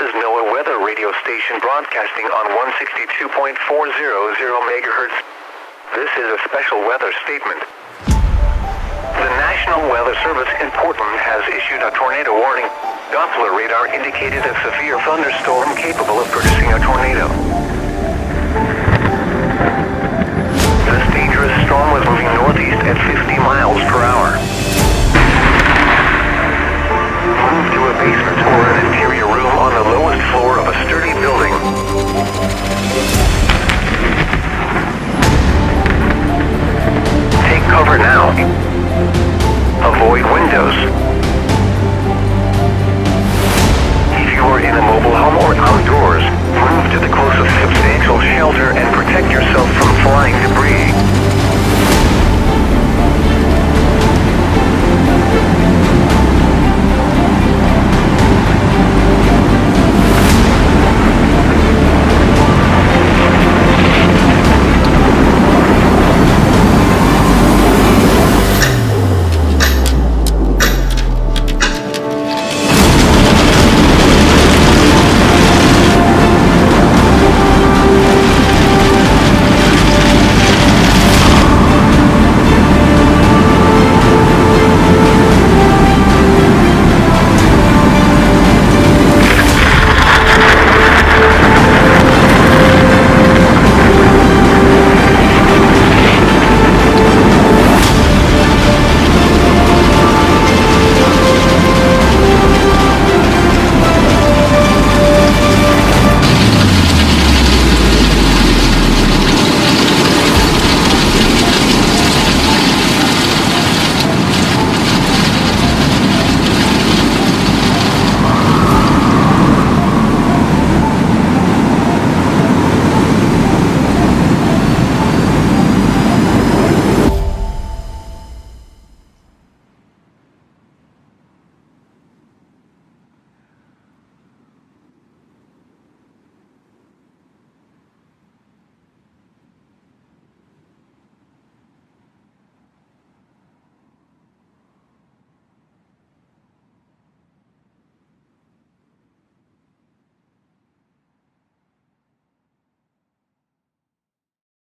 is NOAA weather radio station broadcasting on 162.400 megahertz. This is a special weather statement. The National Weather Service in Portland has issued a tornado warning. Doppler radar indicated a severe thunderstorm capable of producing a tornado. This dangerous storm was moving northeast at 50 miles per hour. Move to a basement or an interior room on the lowest floor of a sturdy building. Take cover now. Avoid windows. If you are in a mobile home or outdoors, move to the closest substantial shelter and protect yourself from flying debris.